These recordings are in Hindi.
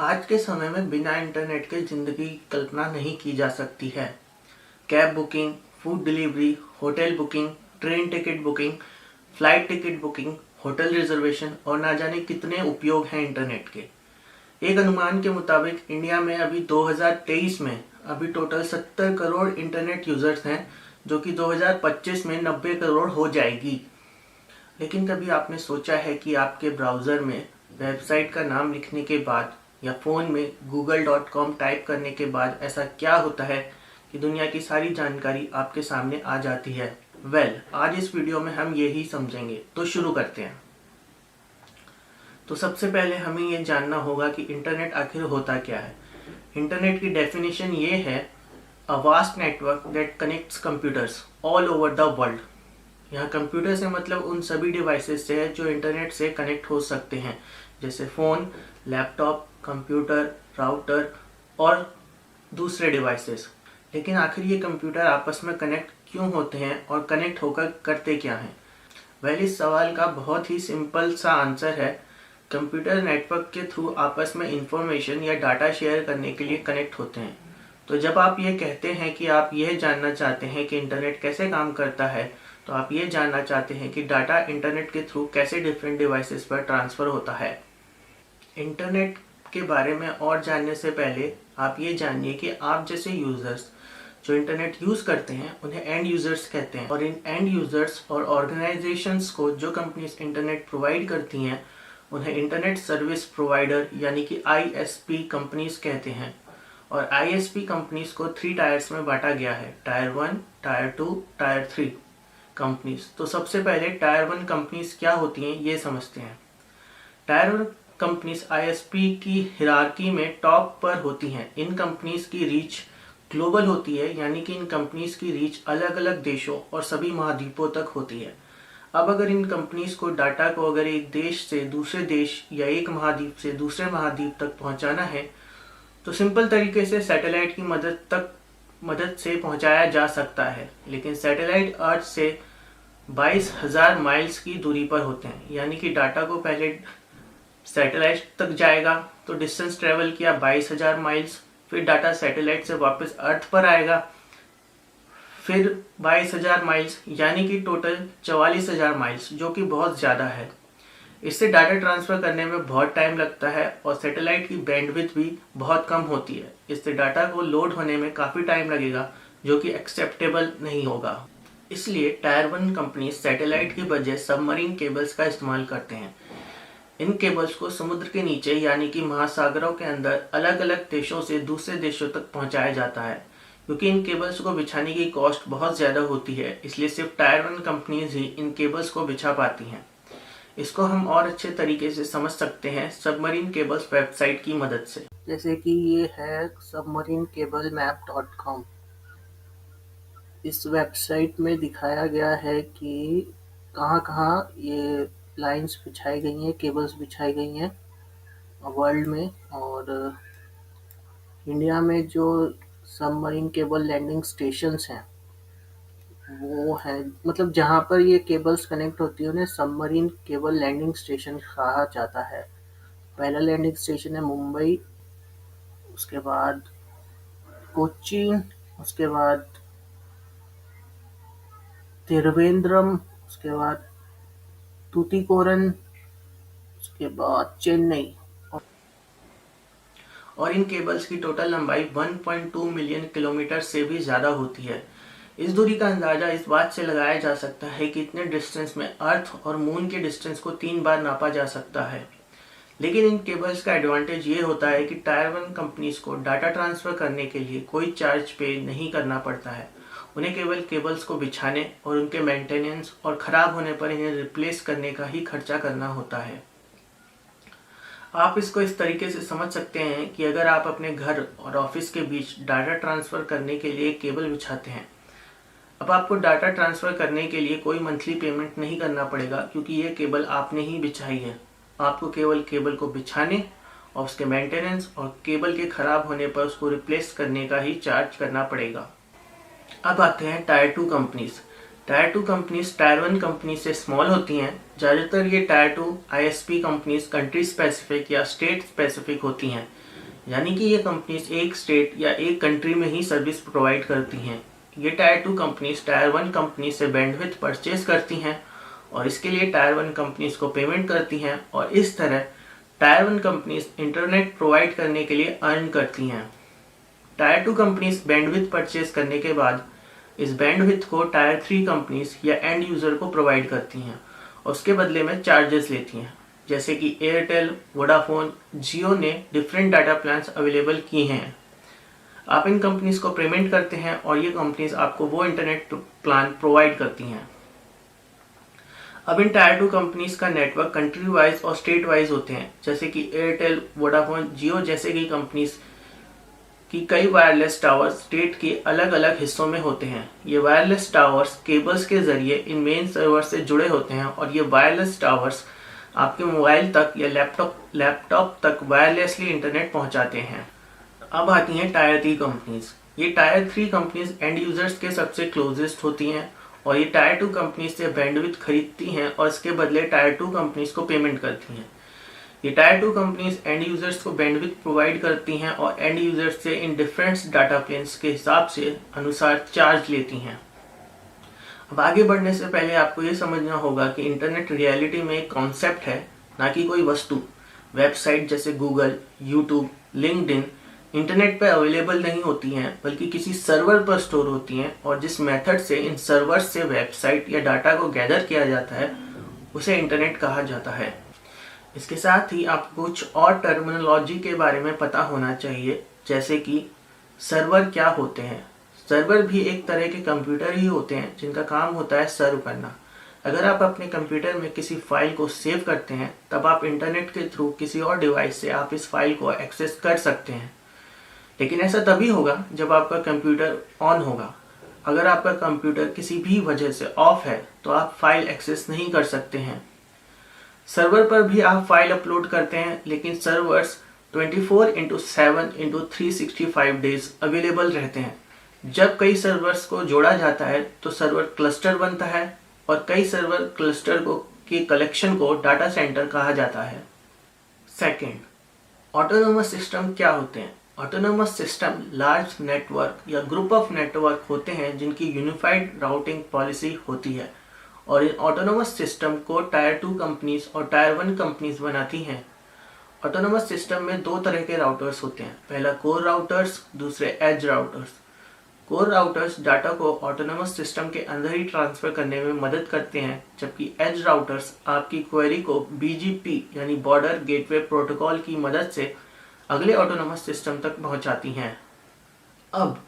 आज के समय में बिना इंटरनेट के ज़िंदगी की कल्पना नहीं की जा सकती है। Cab booking, food delivery, hotel booking, train ticket booking, flight ticket booking, hotel reservation और ना जाने कितने उपयोग हैं इंटरनेट के। एक अनुमान के मुताबिक इंडिया में अभी 2023 में अभी टोटल 70 करोड़ इंटरनेट यूज़र्स हैं, जो कि 2025 में 90 करोड़ हो जाएगी। लेकिन कभी आपने सोचा है कि आपके ब्राउज़र में वेबसाइट का नाम लिखने के बाद या फ़ोन में google.com टाइप करने के बाद ऐसा क्या होता है कि दुनिया की सारी जानकारी आपके सामने आ जाती है? आज इस वीडियो में हम यही समझेंगे, तो शुरू करते हैं। तो सबसे पहले हमें ये जानना होगा कि इंटरनेट आखिर होता क्या है। इंटरनेट की डेफिनेशन ये है, a vast network that connects computers all over the world. यहाँ कंप्यूटर से मतलब उन सभी डिवाइसेस से है जो इंटरनेट से कनेक्ट हो सकते हैं, जैसे फ़ोन, लैपटॉप, कंप्यूटर, राउटर और दूसरे डिवाइसेस। लेकिन आखिर ये कंप्यूटर आपस में कनेक्ट क्यों होते हैं और कनेक्ट होकर करते क्या हैं? इस सवाल का बहुत ही सिंपल सा आंसर है, कंप्यूटर नेटवर्क के थ्रू आपस में इंफॉर्मेशन या डाटा शेयर करने के लिए कनेक्ट होते हैं। तो जब आप ये कहते हैं कि आप यह जानना चाहते हैं कि इंटरनेट कैसे काम करता है, तो आप ये जानना चाहते हैं कि डाटा इंटरनेट के थ्रू कैसे डिफरेंट डिवाइसेस पर ट्रांसफ़र होता है। इंटरनेट के बारे में और जानने से पहले आप ये जानिए कि आप जैसे यूज़र्स जो इंटरनेट यूज़ करते हैं उन्हें एंड यूज़र्स कहते हैं, और इन एंड यूज़र्स और ऑर्गेनाइजेशंस को जो कंपनीज इंटरनेट प्रोवाइड करती हैं उन्हें इंटरनेट सर्विस प्रोवाइडर यानी कि ISP कंपनीज कहते हैं। और ISP कंपनीज को 3 टायर्स में बांटा गया है, टायर 1, टायर 2, टायर 3 कंपनीज। तो सबसे पहले टायर 1 कंपनीज क्या होती हैं ये समझते हैं। टायर 1 कंपनीज ISP की हिरार्की में टॉप पर होती हैं। इन कंपनीज की रीच ग्लोबल होती है, यानी कि इन कंपनीज की रीच अलग अलग देशों और सभी महाद्वीपों तक होती है। अब अगर इन कंपनीज को डाटा को अगर एक देश से दूसरे देश या एक महाद्वीप से दूसरे महाद्वीप तक पहुंचाना है, तो सिंपल तरीके से सैटेलाइट की मदद से पहुंचाया जा सकता है। लेकिन सैटेलाइट अर्थ से 22,000 माइल्स की दूरी पर होते हैं, यानी कि डाटा को पहले सैटेलाइट तक जाएगा तो डिस्टेंस ट्रेवल किया 22,000 माइल्स, फिर डाटा सैटेलाइट से वापस अर्थ पर आएगा, फिर 22,000 माइल्स, यानी कि टोटल 44,000 माइल्स, जो कि बहुत ज़्यादा है। इससे डाटा ट्रांसफ़र करने में बहुत टाइम लगता है और सैटेलाइट की बैंडविड्थ भी बहुत कम होती है। इससे डाटा को लोड होने में काफ़ी टाइम लगेगा, जो कि एक्सेप्टेबल नहीं होगा। इसलिए टायर 1 कंपनी सैटेलाइट की बजाय सबमरीन केबल्स का इस्तेमाल करते हैं। इन केबल्स को समुद्र के नीचे यानी कि महासागरों के अंदर अलग अलग देशों से दूसरे देशों तक पहुंचाया जाता है। क्योंकि इन केबल्स को बिछाने की कॉस्ट बहुत ज़्यादा होती है, इसलिए सिर्फ टायर 1 कंपनीज ही इन केबल्स को बिछा पाती हैं। इसको हम और अच्छे तरीके से समझ सकते हैं सबमरीन केबल्स वेबसाइट की मदद से, जैसे कि ये है submarinecablemapped.com। इस वेबसाइट में दिखाया गया है कि कहाँ कहाँ ये लाइंस बिछाई गई हैं, केबल्स बिछाई गई हैं वर्ल्ड में। और इंडिया में जो सबमरीन केबल लैंडिंग स्टेशंस हैं वो है, मतलब जहाँ पर ये केबल्स कनेक्ट होती है उन्हें सबमरीन केबल लैंडिंग स्टेशन कहा जाता है। पहला लैंडिंग स्टेशन है मुंबई, उसके बाद कोच्चि, उसके बाद तिरुवनंतपुरम, उसके बाद तूतीकोरन, उसके बाद चेन्नई। और इन केबल्स की टोटल लंबाई 1.2 मिलियन किलोमीटर से भी ज़्यादा होती है। इस दूरी का अंदाज़ा इस बात से लगाया जा सकता है कि इतने डिस्टेंस में अर्थ और मून के डिस्टेंस को 3 बार नापा जा सकता है। लेकिन इन केबल्स का एडवांटेज ये होता है कि टायर 1 कंपनीज को डाटा ट्रांसफ़र करने के लिए कोई चार्ज पे नहीं करना पड़ता है। उन्हें केवल केबल्स को बिछाने और उनके मेंटेनेंस और ख़राब होने पर इन्हें रिप्लेस करने का ही खर्चा करना होता है। आप इसको इस तरीके से समझ सकते हैं कि अगर आप अपने घर और ऑफिस के बीच डाटा ट्रांसफ़र करने के लिए केबल बिछाते हैं, अब आपको डाटा ट्रांसफ़र करने के लिए कोई मंथली पेमेंट नहीं करना पड़ेगा, क्योंकि ये केबल आपने ही बिछाई है। आपको केवल केबल को बिछाने और उसके मेंटेनेंस और केबल के ख़राब होने पर उसको रिप्लेस करने का ही चार्ज करना पड़ेगा। अब आते हैं tyre 2 companies. Tyre 2 companies tyre 1 company से स्मॉल होती हैं। ज़्यादातर ये tyre 2 ISP companies country specific या स्टेट स्पेसिफिक होती हैं, यानी कि ये कंपनीज एक स्टेट या एक कंट्री में ही सर्विस प्रोवाइड करती हैं। ये टायर 2 कंपनीज टायर 1 कंपनी से बैंडविड्थ परचेज करती हैं और इसके लिए टायर 1 कंपनीज को पेमेंट करती हैं और इस तरह टायर 1 कंपनीज इंटरनेट प्रोवाइड करने के लिए अर्न करती हैं। टायर 2 कंपनीज बैंडविड्थ परचेज करने के बाद इस बैंडविड्थ को टायर 3 कंपनीज या एंड यूज़र को प्रोवाइड करती हैं और उसके बदले में चार्जेस लेती हैं। जैसे कि एयरटेल, वोडाफोन, जियो ने डिफरेंट डाटा प्लान्स अवेलेबल किए हैं। आप इन कंपनीज को पेमेंट करते हैं और ये कंपनीज आपको वो इंटरनेट प्लान प्रोवाइड करती हैं। अब इन टायर 2 कंपनीज का नेटवर्क कंट्री वाइज और स्टेट वाइज होते हैं। जैसे कि एयरटेल, वोडाफोन, जियो जैसे की कंपनीज कि कई वायरलेस टावर्स स्टेट के अलग अलग हिस्सों में होते हैं। ये वायरलेस टावर्स केबल्स के जरिए इन मेन सर्वर से जुड़े होते हैं और ये वायरलेस टावर्स आपके मोबाइल तक या लैपटॉप तक वायरलेसली इंटरनेट पहुंचाते हैं। अब आती हैं टायर 3 कंपनीज। ये टायर 3 कंपनीज एंड यूजर्स के सबसे क्लोजेस्ट होती हैं और ये टायर 2 कंपनीज से बैंडविड्थ खरीदती हैं और इसके बदले टायर 2 कंपनीज को पेमेंट करती हैं। ये टायर 2 कंपनीज एंड यूजर्स को बैंडविड्थ प्रोवाइड करती हैं और एंड यूजर्स से इन डिफरेंट डाटा प्लान्स के हिसाब से अनुसार चार्ज लेती हैं। अब आगे बढ़ने से पहले आपको ये समझना होगा कि इंटरनेट रियलिटी में एक कॉन्सेप्ट है, ना कि कोई वस्तु। वेबसाइट जैसे गूगल, यूट्यूब, लिंक्डइन इंटरनेट पर अवेलेबल नहीं होती हैं, बल्कि किसी सर्वर पर स्टोर होती हैं और जिस मेथड से इन सर्वर से वेबसाइट या डाटा को गैदर किया जाता है उसे इंटरनेट कहा जाता है। इसके साथ ही आपको कुछ और टर्मिनोलॉजी के बारे में पता होना चाहिए, जैसे कि सर्वर क्या होते हैं। सर्वर भी एक तरह के कंप्यूटर ही होते हैं जिनका काम होता है सर्व करना। अगर आप अपने कंप्यूटर में किसी फाइल को सेव करते हैं तब आप इंटरनेट के थ्रू किसी और डिवाइस से आप इस फाइल को एक्सेस कर सकते हैं, लेकिन ऐसा तभी होगा जब आपका कंप्यूटर ऑन होगा। अगर आपका कंप्यूटर किसी भी वजह से ऑफ है तो आप फाइल एक्सेस नहीं कर सकते हैं। सर्वर पर भी आप फाइल अपलोड करते हैं, लेकिन सर्वर्स 24/7/365 डेज अवेलेबल रहते हैं। जब कई सर्वर्स को जोड़ा जाता है तो सर्वर क्लस्टर बनता है और कई सर्वर क्लस्टर के कलेक्शन को डाटा सेंटर कहा जाता है। सेकंड, ऑटोनोमस सिस्टम क्या होते हैं। ऑटोनोमस सिस्टम लार्ज नेटवर्क या ग्रुप ऑफ नेटवर्क होते हैं जिनकी यूनिफाइड राउटिंग पॉलिसी होती है और इन ऑटोनोमस सिस्टम को टायर 2 कंपनीज और टायर 1 कंपनीज बनाती हैं। ऑटोनोमस सिस्टम में दो तरह के राउटर्स होते हैं, पहला कोर राउटर्स, दूसरे edge routers. Core routers data को ऑटोनोमस सिस्टम के अंदर ही ट्रांसफर करने में मदद करते हैं, जबकि एज राउटर्स आपकी क्वेरी को BGP यानी बॉर्डर गेटवे प्रोटोकॉल की मदद से अगले ऑटोनोमस सिस्टम तक पहुंचाती हैं। अब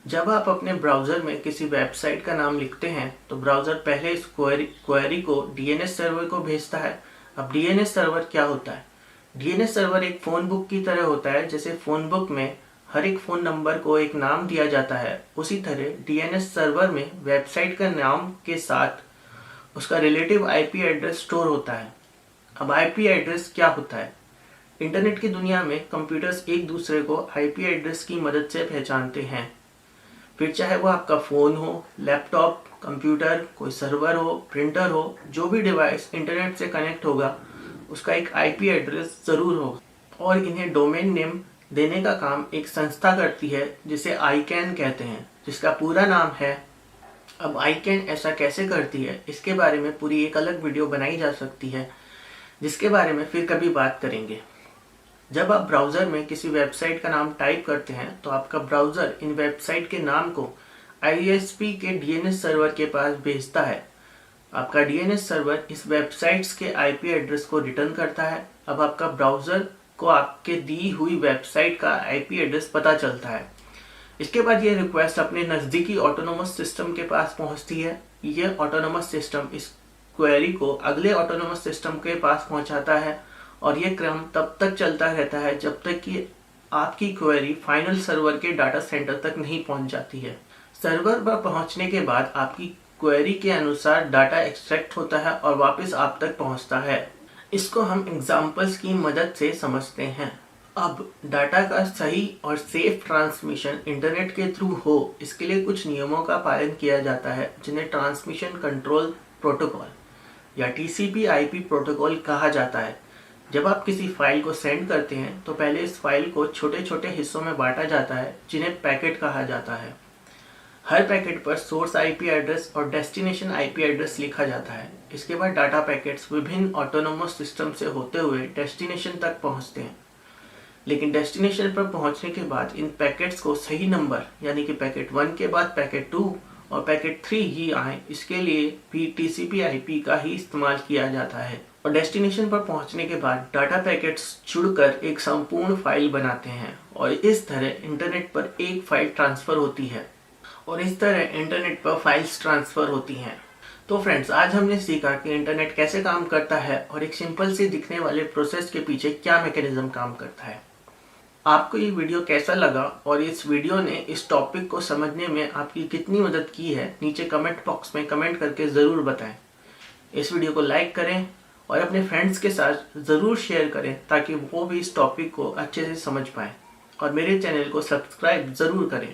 जब आप अपने ब्राउज़र में किसी वेबसाइट का नाम लिखते हैं तो ब्राउज़र पहले इस क्वेरी को DNS सर्वर को भेजता है। अब DNS सर्वर क्या होता है। DNS सर्वर एक फ़ोन बुक की तरह होता है। जैसे फ़ोन बुक में हर एक फ़ोन नंबर को एक नाम दिया जाता है, उसी तरह DNS सर्वर में वेबसाइट का नाम के साथ उसका रिलेटिव IP एड्रेस स्टोर होता है। अब IP एड्रेस क्या होता है। इंटरनेट की दुनिया में कंप्यूटर्स एक दूसरे को IP एड्रेस की मदद से पहचानते हैं। फिर चाहे वो आपका फ़ोन हो, लैपटॉप, कंप्यूटर, कोई सर्वर हो, प्रिंटर हो, जो भी डिवाइस इंटरनेट से कनेक्ट होगा उसका एक IP एड्रेस ज़रूर होगा और इन्हें डोमेन नेम देने का काम एक संस्था करती है जिसे ICANN कहते हैं, जिसका पूरा नाम है। अब ICANN ऐसा कैसे करती है इसके बारे में पूरी एक अलग वीडियो बनाई जा सकती है, जिसके बारे में फिर कभी बात करेंगे। जब आप ब्राउज़र में किसी वेबसाइट का नाम टाइप करते हैं तो आपका ब्राउज़र इन वेबसाइट के नाम को ISP के DNS सर्वर के पास भेजता है। आपका DNS सर्वर इस वेबसाइट्स के IP एड्रेस को रिटर्न करता है। अब आपका ब्राउज़र को आपके दी हुई वेबसाइट का IP एड्रेस पता चलता है। इसके बाद यह रिक्वेस्ट अपने नज़दीकी ऑटोनोमस सिस्टम के पास पहुंचती है। यह ऑटोनोमस सिस्टम इस क्वेरी को अगले ऑटोनोमस सिस्टम के पास पहुंचाता है और यह क्रम तब तक चलता रहता है जब तक कि आपकी क्वेरी फाइनल सर्वर के डाटा सेंटर तक नहीं पहुंच जाती है। सर्वर पर पहुंचने के बाद आपकी क्वेरी के अनुसार डाटा एक्सट्रैक्ट होता है और वापस आप तक पहुंचता है। इसको हम एग्जाम्पल्स की मदद से समझते हैं। अब डाटा का सही और सेफ ट्रांसमिशन इंटरनेट के थ्रू हो, इसके लिए कुछ नियमों का पालन किया जाता है, जिन्हें ट्रांसमिशन कंट्रोल प्रोटोकॉल या TCP/IP प्रोटोकॉल कहा जाता है। जब आप किसी फाइल को सेंड करते हैं तो पहले इस फाइल को छोटे छोटे हिस्सों में बांटा जाता है, जिन्हें पैकेट कहा जाता है। हर पैकेट पर सोर्स IP एड्रेस और डेस्टिनेशन IP एड्रेस लिखा जाता है। इसके बाद डाटा पैकेट्स विभिन्न ऑटोनोमस सिस्टम से होते हुए डेस्टिनेशन तक पहुंचते हैं। लेकिन डेस्टिनेशन पर पहुंचने के बाद इन पैकेट्स को सही नंबर यानी कि पैकेट 1 के बाद पैकेट 2 और पैकेट 3 ही आए, इसके लिए भी TCP/IP का ही इस्तेमाल किया जाता है। और डेस्टिनेशन पर पहुंचने के बाद डाटा पैकेट्स जुड़कर एक संपूर्ण फाइल बनाते हैं और इस तरह इंटरनेट पर एक फाइल ट्रांसफर होती है तो फ्रेंड्स, आज हमने सीखा कि इंटरनेट कैसे काम करता है और एक सिंपल सी दिखने वाले प्रोसेस के पीछे क्या मैकेनिज्म काम करता है। आपको ये वीडियो कैसा लगा और इस वीडियो ने इस टॉपिक को समझने में आपकी कितनी मदद की है, नीचे कमेंट बॉक्स में कमेंट करके ज़रूर बताएं। इस वीडियो को लाइक करें और अपने फ्रेंड्स के साथ ज़रूर शेयर करें ताकि वो भी इस टॉपिक को अच्छे से समझ पाएं और मेरे चैनल को सब्सक्राइब ज़रूर करें।